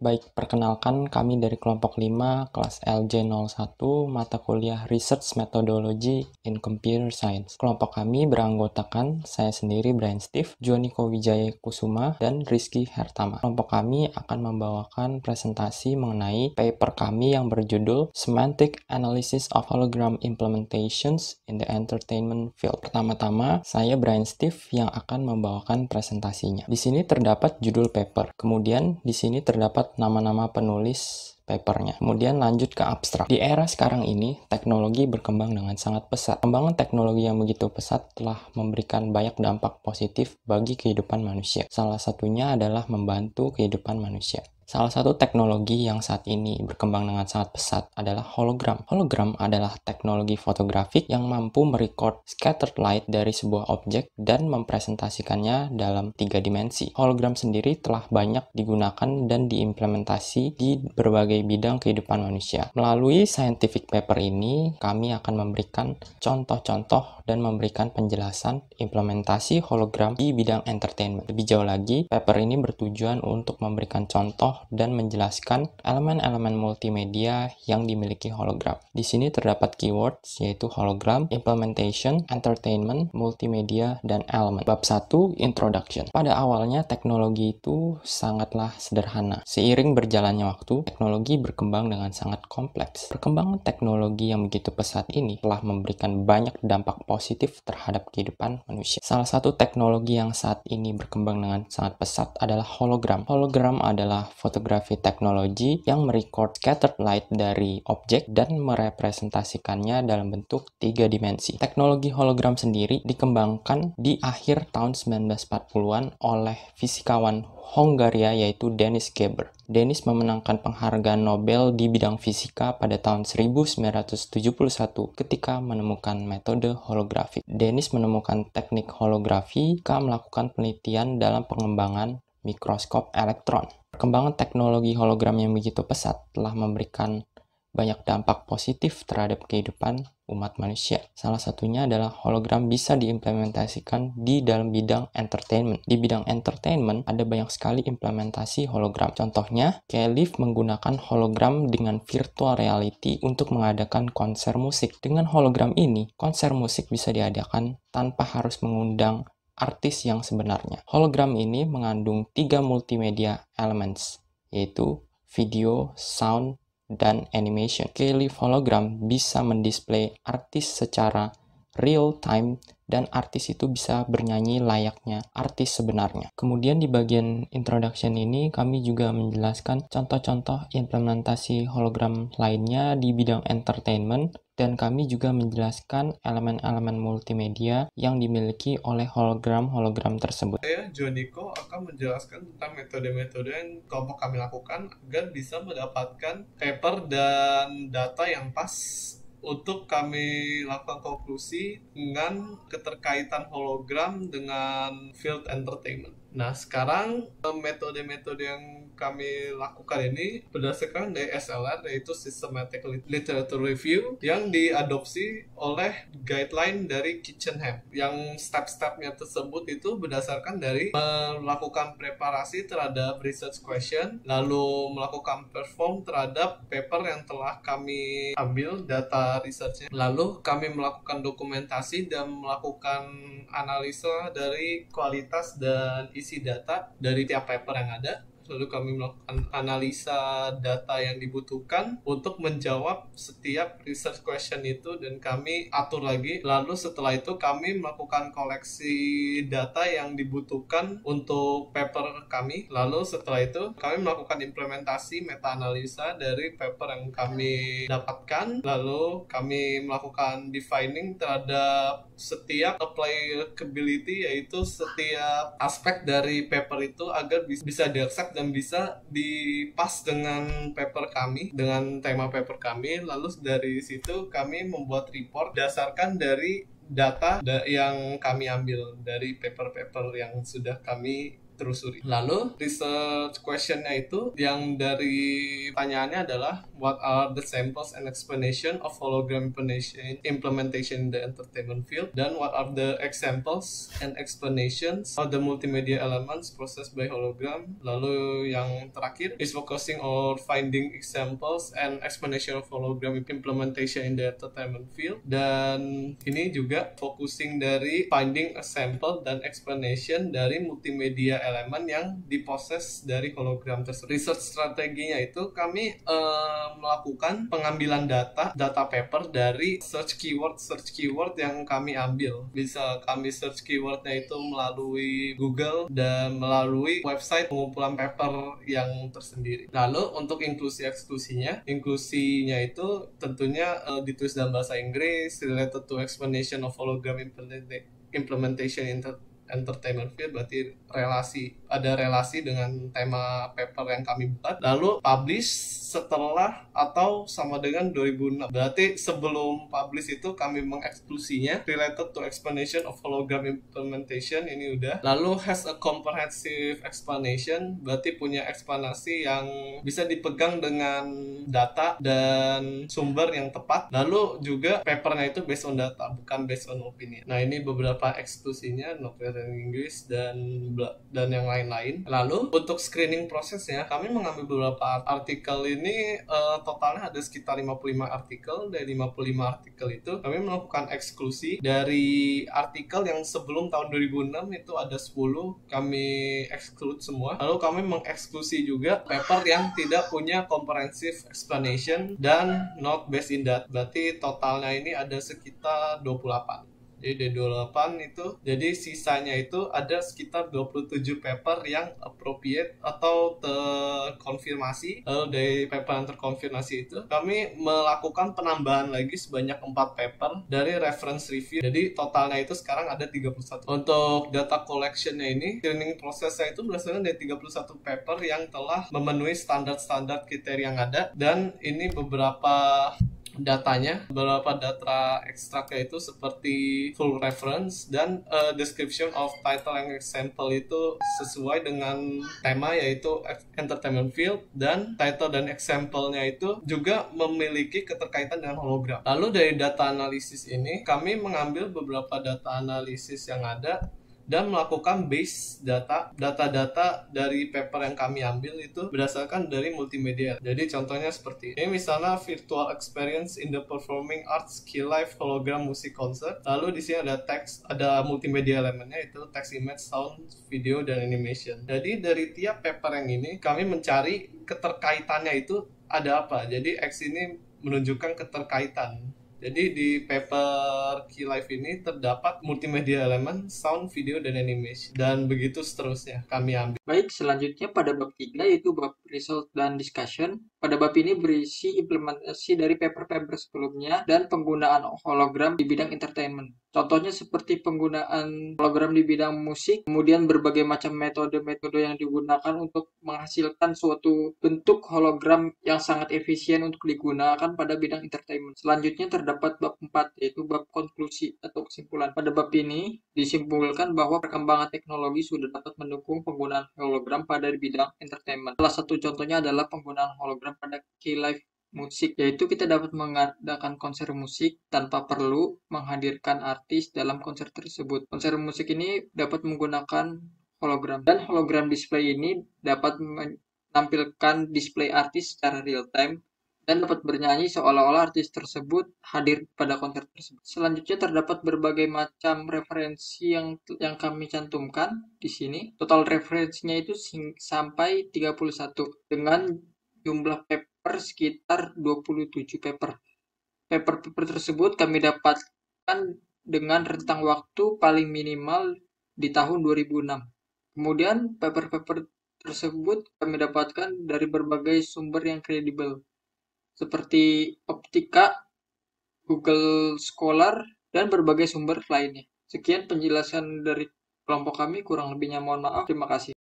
Baik, perkenalkan kami dari kelompok 5, kelas LJ01, mata kuliah Research Methodology in Computer Science. Kelompok kami beranggotakan saya sendiri, Brian Steve, Joniko Wijaya Kusuma, dan Rizky Hertama. Kelompok kami akan membawakan presentasi mengenai paper kami yang berjudul Semantic Analysis of Hologram Implementations in the Entertainment Field. Pertama-tama, saya Brian Steve yang akan membawakan presentasinya. Di sini terdapat judul paper. Kemudian di sini terdapat nama-nama penulis papernya. Kemudian lanjut ke abstrak. Di era sekarang ini, teknologi berkembang dengan sangat pesat. Perkembangan teknologi yang begitu pesat telah memberikan banyak dampak positif bagi kehidupan manusia. Salah satunya adalah membantu kehidupan manusia. Salah satu teknologi yang saat ini berkembang dengan sangat pesat adalah hologram. Hologram adalah teknologi fotografik yang mampu merecord scattered light dari sebuah objek dan mempresentasikannya dalam 3 dimensi. Hologram sendiri telah banyak digunakan dan diimplementasi di berbagai bidang kehidupan manusia. Melalui scientific paper ini, kami akan memberikan contoh-contoh dan memberikan penjelasan implementasi hologram di bidang entertainment. Lebih jauh lagi, paper ini bertujuan untuk memberikan contoh dan menjelaskan elemen-elemen multimedia yang dimiliki hologram. Di sini terdapat keywords yaitu hologram, implementation, entertainment, multimedia, dan elemen. Bab 1, introduction. Pada awalnya teknologi itu sangatlah sederhana. Seiring berjalannya waktu, teknologi berkembang dengan sangat kompleks. Perkembangan teknologi yang begitu pesat ini telah memberikan banyak dampak positif terhadap kehidupan manusia. Salah satu teknologi yang saat ini berkembang dengan sangat pesat adalah hologram. Hologram adalah fotografi teknologi yang merecord scattered light dari objek dan merepresentasikannya dalam bentuk 3 dimensi. Teknologi hologram sendiri dikembangkan di akhir tahun 1940-an oleh fisikawan Hongaria yaitu Dennis Geber. Dennis memenangkan penghargaan Nobel di bidang fisika pada tahun 1971 ketika menemukan metode holografi. Dennis menemukan teknik holografi ketika melakukan penelitian dalam pengembangan mikroskop elektron. Perkembangan teknologi hologram yang begitu pesat telah memberikan banyak dampak positif terhadap kehidupan umat manusia. Salah satunya adalah hologram bisa diimplementasikan di dalam bidang entertainment. Di bidang entertainment ada banyak sekali implementasi hologram. Contohnya, Kelif menggunakan hologram dengan virtual reality untuk mengadakan konser musik. Dengan hologram ini, konser musik bisa diadakan tanpa harus mengundang artis yang sebenarnya. Hologram ini mengandung 3 multimedia elements, yaitu video, sound, dan animation. Kelif hologram bisa mendisplay artis secara real time dan artis itu bisa bernyanyi layaknya artis sebenarnya. Kemudian di bagian introduction ini kami juga menjelaskan contoh-contoh implementasi hologram lainnya di bidang entertainment dan kami juga menjelaskan elemen-elemen multimedia yang dimiliki oleh hologram-hologram tersebut. Saya, Joniko, akan menjelaskan tentang metode-metode yang kelompok kami lakukan agar bisa mendapatkan paper dan data yang pas untuk kami lakukan konklusi dengan keterkaitan hologram dengan field entertainment. Nah, sekarang metode-metode yang kami lakukan ini berdasarkan dari SLR, yaitu Systematic Literature Review, yang diadopsi oleh guideline dari Kitchenham. Yang step-stepnya tersebut itu berdasarkan dari melakukan preparasi terhadap research question, lalu melakukan perform terhadap paper yang telah kami ambil data researchnya, lalu kami melakukan dokumentasi dan melakukan analisa dari kualitas dan isi data dari tiap paper yang ada. Lalu kami melakukan analisa data yang dibutuhkan untuk menjawab setiap research question itu dan kami atur lagi. Lalu setelah itu kami melakukan koleksi data yang dibutuhkan untuk paper kami. Lalu setelah itu kami melakukan implementasi meta-analisa dari paper yang kami dapatkan. Lalu kami melakukan defining terhadap setiap applicability, yaitu setiap aspek dari paper itu agar bisa diaccept dan bisa dipas dengan paper kami, dengan tema paper kami. Lalu dari situ kami membuat report berdasarkan dari data yang kami ambil dari paper-paper yang sudah kami telusuri. Lalu research questionnya itu yang dari pertanyaannya adalah what are the samples and explanation of hologram implementation in the entertainment field, dan what are the examples and explanations of the multimedia elements processed by hologram. Lalu yang terakhir is focusing on finding examples and explanation of hologram implementation in the entertainment field, dan ini juga focusing dari finding a sample dan explanation dari multimedia elemen yang diproses dari hologram tersebut. Research strateginya itu kami melakukan pengambilan data paper dari search keyword yang kami ambil. Bisa kami search keywordnya itu melalui Google dan melalui website pengumpulan paper yang tersendiri. Lalu untuk inklusinya itu tentunya ditulis dalam bahasa Inggris, related to explanation of hologram implementation in entertainment field, berarti ada relasi dengan tema paper yang kami buat. Lalu publish setelah atau sama dengan 2006, berarti sebelum publish itu kami mengeksklusinya related to explanation of hologram implementation, ini udah. Lalu has a comprehensive explanation, berarti punya eksplanasi yang bisa dipegang dengan data dan sumber yang tepat. Lalu juga papernya itu based on data, bukan based on opinion. Nah, ini beberapa eksklusinya, novel Inggris dan yang lain-lain. Lalu untuk screening prosesnya, kami mengambil beberapa artikel ini, totalnya ada sekitar 55 artikel. Dari 55 artikel itu kami melakukan eksklusi. Dari artikel yang sebelum tahun 2006 itu ada 10, kami exclude semua. Lalu kami mengeksklusi juga paper yang tidak punya comprehensive explanation dan not based in that. Berarti totalnya ini ada sekitar 28. Jadi dari 28 itu, jadi sisanya itu ada sekitar 27 paper yang appropriate atau terkonfirmasi. Lalu dari paper yang terkonfirmasi itu, kami melakukan penambahan lagi sebanyak 4 paper dari reference review. Jadi totalnya itu sekarang ada 31. Untuk data collectionnya ini, screening prosesnya itu berdasarkan dari 31 paper yang telah memenuhi standar-standar kriteria yang ada. Dan ini beberapa data ekstraknya itu seperti full reference dan description of title and example itu sesuai dengan tema, yaitu entertainment field, dan title dan example-nya itu juga memiliki keterkaitan dengan hologram. Lalu dari data analisis ini kami mengambil beberapa data analisis yang ada dan melakukan base data dari paper yang kami ambil itu berdasarkan dari multimedia. Jadi contohnya seperti ini, misalnya virtual experience in the performing arts key live hologram music concert. Lalu di sini ada teks, ada multimedia elemennya, itu text, image, sound, video, dan animation. Jadi dari tiap paper yang ini kami mencari keterkaitannya itu ada apa. Jadi X ini menunjukkan keterkaitan. Jadi di paper Key Life ini terdapat multimedia elemen, sound, video, dan animation. Dan begitu seterusnya kami ambil. Baik, selanjutnya pada bab 3 yaitu bab result dan discussion. Pada bab ini berisi implementasi dari paper-paper sebelumnya dan penggunaan hologram di bidang entertainment. Contohnya seperti penggunaan hologram di bidang musik, kemudian berbagai macam metode-metode yang digunakan untuk menghasilkan suatu bentuk hologram yang sangat efisien untuk digunakan pada bidang entertainment. Selanjutnya terdapat bab 4 yaitu bab konklusi atau kesimpulan. Pada bab ini disimpulkan bahwa perkembangan teknologi sudah dapat mendukung penggunaan hologram pada bidang entertainment. Salah satu contohnya adalah penggunaan hologram pada key live musik, yaitu kita dapat mengadakan konser musik tanpa perlu menghadirkan artis dalam konser tersebut. Konser musik ini dapat menggunakan hologram, dan hologram display ini dapat menampilkan display artis secara real time dan dapat bernyanyi seolah-olah artis tersebut hadir pada konser tersebut. Selanjutnya terdapat berbagai macam referensi yang kami cantumkan di sini. Total referensinya itu sampai 31 dengan jumlah paper sekitar 27 paper. Paper-paper tersebut kami dapatkan dengan rentang waktu paling minimal di tahun 2006. Kemudian paper-paper tersebut kami dapatkan dari berbagai sumber yang kredibel seperti Optika, Google Scholar, dan berbagai sumber lainnya. Sekian penjelasan dari kelompok kami, kurang lebihnya mohon maaf. Terima kasih.